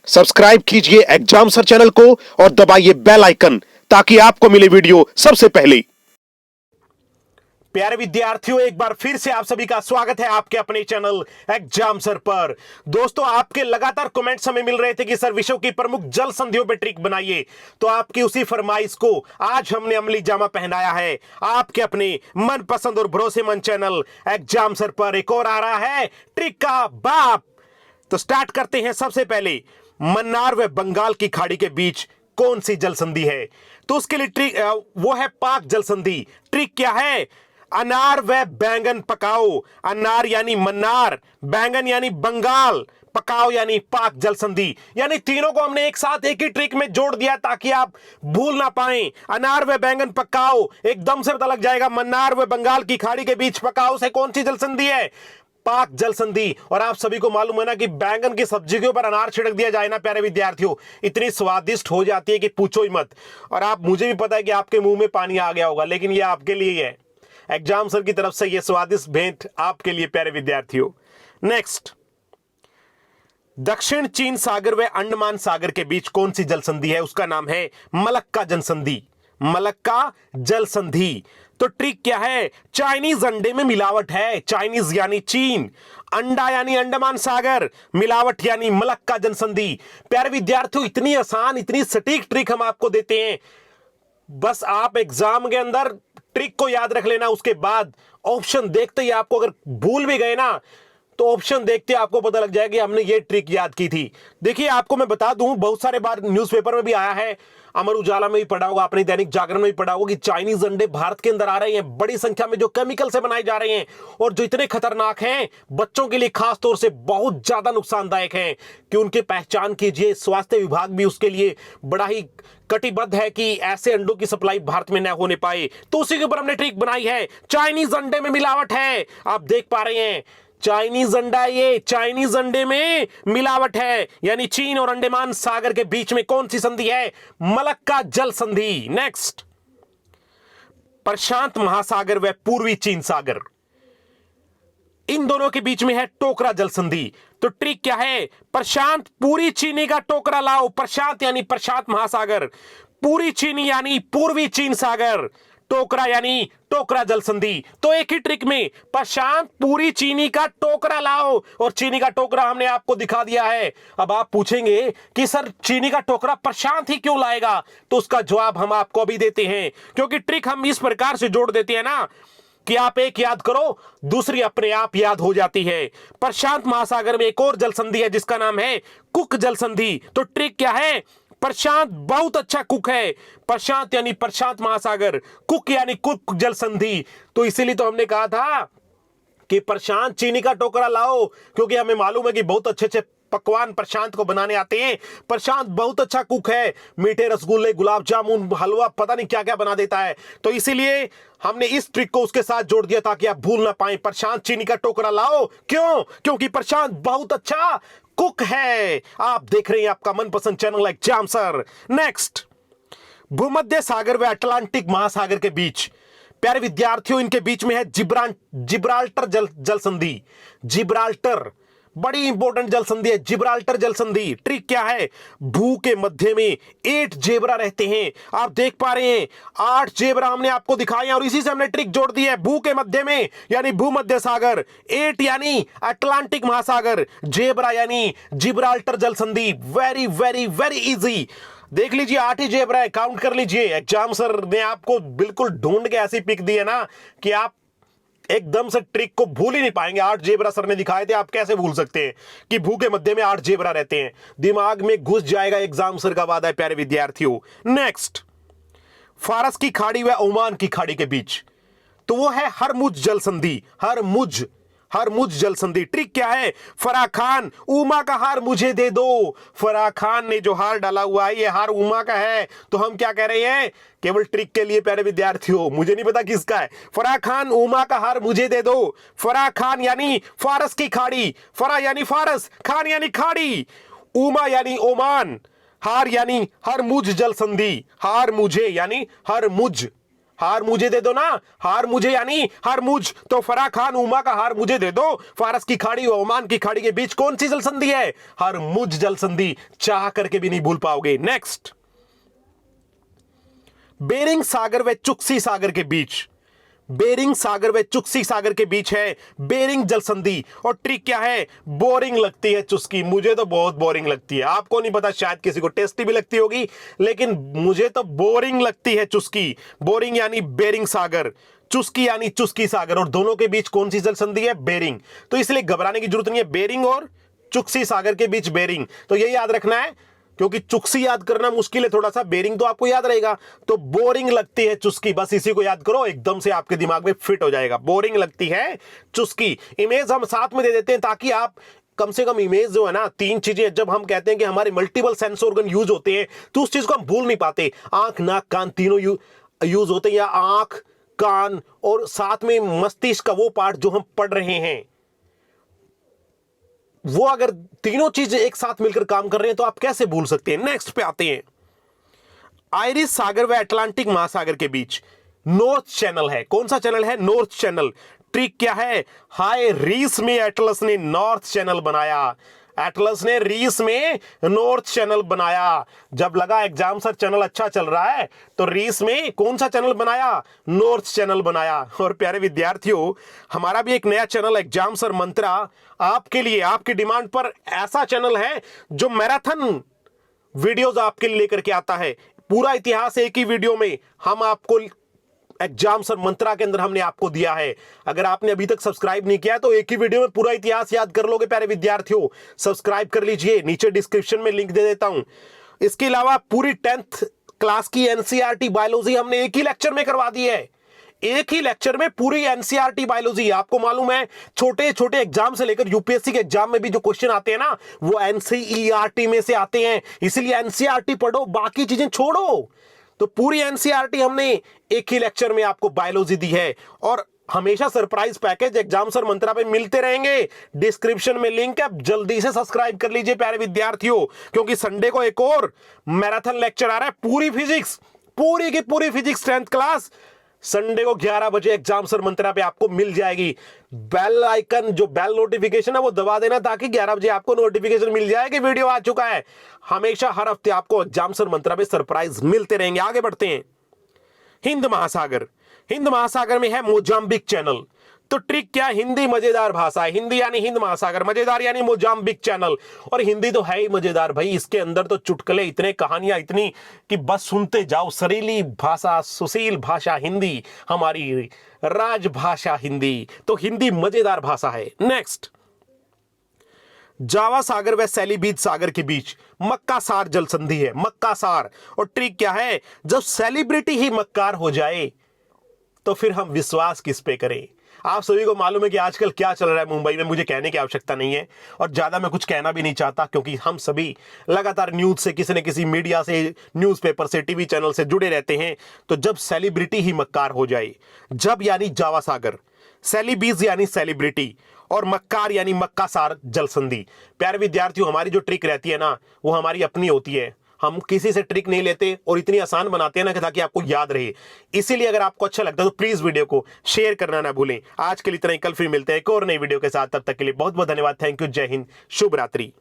Subscribe कीजिए exam sir channel को और दबाइए बेल आइकन ताकि आपको मिले वीडियो सबसे पहले। प्यारे विद्यार्थियों, एक बार फिर से आप सभी का स्वागत है आपके अपने चैनल एग्जाम सर पर। दोस्तों, आपके लगातार कमेंट्स हमें मिल रहे थे कि सर विषयों की प्रमुख जल संधियों पे ट्रिक बनाइए, तो आपकी उसी फरमाइश को आज हमने अमली जामा पहनाया है आपके अपने मनपसंद और भरोसेमंद चैनल एग्जाम सर पर। एक और आ रहा है ट्रिक का बाप। तो स्टार्ट करते हैं। सबसे पहले, मन्नार व बंगाल की खाड़ी के बीच कौन सी जल संधि है? तो उसके लिए ट्रिक वो है पाक जल संधि। ट्रिक क्या है? अनार व बैंगन पकाओ। अनार यानी मन्नार, बैंगन यानी बंगाल, पकाओ यानी पाक जल संधि। यानी तीनों को हमने एक साथ एक ही ट्रिक में जोड़ दिया ताकि आप भूल ना पाएं। अनार व बैंगन पकाओ, एकदम से पता लग जाएगा मन्नार व बंगाल की खाड़ी के बीच पकाओ से कौन सी जल संधि है? पाक जल संधि। और आप सभी को मालूम है ना कि बैंगन की सब्जी के ऊपर अनार छिड़क दिया जाए ना प्यारे विद्यार्थियों, इतनी स्वादिष्ट हो जाती है कि पूछो ही मत। और आप, मुझे भी पता है कि आपके मुंह में पानी आ गया होगा, लेकिन ये आपके लिए है, एग्जाम सर की तरफ से ये स्वादिष्ट भेंट आपके लिए प्यारे विद्यार्थियों। नेक्स्ट, दक्षिण चीन सागर व अंडमान सागर के बीच कौन सी जल संधि है? उसका नाम है मलक्का जल संधि। मलक्का जल संधि। तो ट्रिक क्या है? चाइनीज अंडे में मिलावट है। चाइनीज यानी चीन, अंडा यानी अंडमान सागर, मिलावट यानी मलक्का जल संधि। प्यारे विद्यार्थियों, इतनी आसान, इतनी सटीक ट्रिक हम आपको देते हैं, बस आप एग्जाम के अंदर ट्रिक को याद रख लेना। उसके बाद ऑप्शन देखते ही आपको, अगर भूल भी गए ना तो ऑप्शन देखते आपको पता लग जाएगा कि हमने ये ट्रिक याद की थी। देखिए, आपको मैं बता दूं, बहुत सारे बार न्यूज़पेपर में भी आया है, अमर उजाला में भी पढ़ा होगा, अपने दैनिक जागरण में भी पढ़ा होगा कि चाइनीज अंडे भारत के अंदर आ रहे हैं बड़ी संख्या में, जो केमिकल से बनाए जा रहे हैं और जो इतने खतरनाक हैं, बच्चों के लिए खास तौर से बहुत ज्यादा नुकसानदायक हैं कि उनकी पहचान कीजिए। स्वास्थ्य विभाग भी उसके लिए बड़ा ही कटिबद्ध है कि ऐसे अंडों की सप्लाई भारत में न होने पाए। तो उसी के ऊपर हमने ट्रिक बनाई है। चाइनीज अंडे में मिलावट है, आप देख पा रहे हैं, चाइनीज अंडा, ये चाइनीज अंडे में मिलावट है, यानी चीन और अंडमान सागर के बीच में कौन सी संधि है? मलक्का जल संधि। नेक्स्ट, प्रशांत महासागर व पूर्वी चीन सागर, इन दोनों के बीच में है टोकरा जल संधि। तो ट्रिक क्या है? प्रशांत पूरी चीनी का टोकरा लाओ। प्रशांत यानी प्रशांत महासागर, पूरी चीनी यानी पूर्वी चीन सागर, टोकरा यानी टोकरा जल संधि। तो एक ही ट्रिक में प्रशांत पूरी चीनी का टोकरा लाओ, और चीनी का टोकरा हमने आपको दिखा दिया है। अब आप पूछेंगे कि सर चीनी का टोकरा प्रशांत ही क्यों लाएगा? तो उसका जवाब हम आपको अभी देते हैं, क्योंकि ट्रिक हम इस प्रकार से जोड़ देते हैं ना कि आप एक याद करो, दूसरी अपने आप याद हो जाती है। प्रशांत महासागर में एक और जल संधि है जिसका नाम है कुक जल संधि। तो ट्रिक क्या है? प्रशांत बहुत अच्छा कुक है, प्रशांत यानी प्रशांत महासागर, कुक यानी कुक जल संधि। तो इसीलिए तो हमने कहा था कि प्रशांत चीनी का टोकरा लाओ, क्योंकि हमें मालूम है कि बहुत अच्छे अच्छे पकवान प्रशांत को बनाने आते हैं। प्रशांत बहुत अच्छा कुक है, मीठे रसगुल्ले, गुलाब जामुन, हलवा, पता नहीं क्या क्या बना देता है। तो इसीलिए हमने इस ट्रिक को उसके साथ जोड़ दिया ताकि आप भूल ना पाएं। प्रशांत चीनी का टोकरा लाओ, क्यों? क्योंकि प्रशांत बहुत अच्छा कुक है। आप देख रहे हैं आपका मनपसंद चैनल एग्जाम सर। नेक्स्ट, भूमध्य सागर व अटलांटिक महासागर के बीच, प्यारे विद्यार्थियों, इनके बीच में है जिब्राल्टर जल संधि। जिब्राल्टर बड़ी इंपॉर्टेंट जल संधि है, जिब्राल्टर जल संधि। ट्रिक क्या है? भू के मध्य में 8 जेबरा रहते हैं। आप देख पा रहे हैं 8 जेबरा हमने आपको दिखाए हैं, और इसी से हमने ट्रिक जोड़ दी है। भू के मध्य में यानी भूमध्य सागर, 8 यानी अटलांटिक महासागर, जेबरा यानी जिब्राल्टर जल संधि। Very very very easy. देख लीजिए, 8 ही जेबरा है, काउंट कर लीजिए। एग्जाम सर ने आपको बिल्कुल ढूंढ के ऐसी पिक दी है ना कि आप एकदम से ट्रिक को भूल ही नहीं पाएंगे। 8 जेबरा सर ने दिखाए थे, आप कैसे भूल सकते हैं कि भू के मध्य में 8 जेबरा रहते हैं? दिमाग में घुस जाएगा, एग्जाम सर का वादा है प्यारे विद्यार्थियों। नेक्स्ट, फारस की खाड़ी व ओमान की खाड़ी के बीच, तो वो है हरमुज जल संधि। हरमुज जल संधि। ट्रिक क्या है? फराह खान, उमा का हार मुझे दे दो। फराह खान ने जो हार डाला हुआ है, ये हार उमा का है। तो हम क्या कह रहे हैं? केवल ट्रिक के लिए प्यारे विद्यार्थियों, मुझे नहीं पता किसका है। फराह खान, उमा का हार मुझे दे दो। फराह खान यानी फारस की खाड़ी, फराह यानी फारस, खान यानी खाड़ी, उमा यानी ओमान, हार यानी हरमुज जल संधि। हार मुझे यानी हरमुज, हार मुझे दे दो ना, हार मुझे यानी हार मुझ, तो फरा खान उमा का हार मुझे दे दो। फारस की खाड़ी और ओमान की खाड़ी के बीच कौन सी जल संधि है? हर मुझ जल संधि, चाह करके भी नहीं भूल पाओगे। नेक्स्ट, बेरिंग सागर व चुक्सी सागर के बीच, बेरिंग सागर व चुक्सी सागर के बीच है बेरिंग जल संधि। और ट्रिक क्या है? बोरिंग लगती है चुस्की, मुझे तो बहुत बोरिंग लगती है, आपको नहीं पता, शायद किसी को टेस्टी भी लगती होगी, लेकिन मुझे तो बोरिंग लगती है चुस्की। बोरिंग यानी बेरिंग सागर, चुस्की यानी चुस्की सागर, और दोनों के बीच कौन सी जल संधि है? बेरिंग। तो इसलिए घबराने की जरूरत नहीं है, बेरिंग और चुक्सी सागर के बीच बेरिंग, तो यही याद रखना है, क्योंकि चुस्की याद करना मुश्किल है थोड़ा सा, बेरिंग तो आपको याद रहेगा। तो बोरिंग लगती है चुस्की, बस इसी को याद करो, एकदम से आपके दिमाग में फिट हो जाएगा। बोरिंग लगती है चुस्की। इमेज हम साथ में दे देते हैं ताकि आप कम से कम इमेज जो है ना, तीन चीजें जब हम कहते हैं कि हमारे मल्टीपल सेंस ऑर्गन यूज होते हैं तो उस चीज को हम भूल नहीं पाते। आंख, नाक, कान तीनों यूज होते हैं, या आंख, कान और साथ में मस्तिष्क का वो पार्ट जो हम पढ़ रहे हैं, वो अगर तीनों चीजें एक साथ मिलकर काम कर रहे हैं तो आप कैसे भूल सकते हैं। नेक्स्ट पे आते हैं, आयरिश सागर व अटलांटिक महासागर के बीच नॉर्थ चैनल है। कौन सा चैनल है? North channel. ट्रिक क्या है? हाय रीस में एटलस ने नॉर्थ चैनल बनाया, एटलस ने रीस में नॉर्थ चैनल बनाया। जब लगा एग्जाम सर चैनल अच्छा चल रहा है तो रीस में कौन सा चैनल बनाया? नॉर्थ चैनल बनाया। और प्यारे विद्यार्थियों, हमारा भी एक नया चैनल एग्जाम सर मंत्रा आपके लिए, आपकी डिमांड पर ऐसा चैनल है जो मैराथन वीडियोस आपके लिए लेकर के आता है। पूरा इतिहास एक ही वीडियो में हम आपको एग्जाम सर मंत्रा के अंदर हमने आपको दिया है। अगर आपने अभी तक सब्सक्राइब नहीं किया तो एक ही वीडियो में पूरा इतिहास याद कर लोगे प्यारे विद्यार्थियों। सब्सक्राइब कर लीजिए, नीचे डिस्क्रिप्शन में लिंक दे देता हूं। इसके अलावा पूरी 10th क्लास की एनसीईआरटी बायोलॉजी हमने एक ही लेक्चर में करवा दी है। एक ही लेक्चर में पूरी एनसीईआरटी बायोलॉजी। आपको मालूम है छोटे छोटे एग्जाम से लेकर यूपीएससी के एग्जाम में भी जो क्वेश्चन आते हैं ना, वो एनसीईआरटी में से आते हैं। इसलिए एनसीईआरटी पढ़ो, बाकी चीजें छोड़ो। तो पूरी एनसीईआरटी हमने एक ही लेक्चर में आपको बायोलॉजी दी है। और हमेशा सरप्राइज पैकेज एग्जाम सर मंत्रा पे मिलते रहेंगे। डिस्क्रिप्शन में लिंक है, जल्दी से सब्सक्राइब कर लीजिए प्यारे विद्यार्थियों, क्योंकि संडे को एक और मैराथन लेक्चर आ रहा है। पूरी फिजिक्स, पूरी की पूरी फिजिक्स 10th क्लास संडे को 11 बजे एग्जाम सर मंत्रा पे आपको मिल जाएगी। बेल आइकन, जो बेल नोटिफिकेशन है वो दबा देना ताकि 11 बजे आपको नोटिफिकेशन मिल जाए कि वीडियो आ चुका है। हमेशा हर हफ्ते आपको एग्जाम सर मंत्रा पे सरप्राइज मिलते रहेंगे। आगे बढ़ते हैं, हिंद महासागर। हिंद महासागर में है मोजाम्बिक चैनल। तो ट्रिक क्या? हिंदी मजेदार भाषा है, हिंदी यानी हिंद महासागर, मजेदार यानी मोजाम्बिक चैनल। और हिंदी तो है ही मजेदार भाई, इसके अंदर तो चुटकुले इतने, कहानियां इतनी कि बस सुनते जाओ। सरीली भाषा, सुशील भाषा हिंदी, हमारी राजभाषा हिंदी। तो हिंदी मजेदार भाषा है। नेक्स्ट, जावा सागर व सेलिबीज सागर के बीच मक्का सार जल संधि है, मक्का सार। और ट्रिक क्या है? जब सेलिब्रिटी ही मक्कार हो जाए तो फिर हम विश्वास किस पे करें? आप सभी को मालूम है कि आजकल क्या चल रहा है मुंबई में, मुझे कहने की आवश्यकता नहीं है और ज्यादा मैं कुछ कहना भी नहीं चाहता, क्योंकि हम सभी लगातार न्यूज से, किसी न किसी मीडिया से, न्यूज़पेपर से, टीवी चैनल से जुड़े रहते हैं। तो जब सेलिब्रिटी ही मक्कार हो जाए, जब यानी जावा सागर, सेलिबीज यानी सेलिब्रिटी, और मक्कार यानी मक्का सार जल संधि। प्यारे विद्यार्थियों, हमारी जो ट्रिक रहती है ना, वो हमारी अपनी होती है। हम किसी से ट्रिक नहीं लेते और इतनी आसान बनाते हैं ना ताकि आपको याद रहे। इसीलिए अगर आपको अच्छा लगता है तो प्लीज वीडियो को शेयर करना ना भूलें। आज के लिए इतना ही, कल फिर मिलते हैं एक और नई वीडियो के साथ। तब तक के लिए बहुत बहुत धन्यवाद। Thank you. जय हिंद, शुभ रात्रि।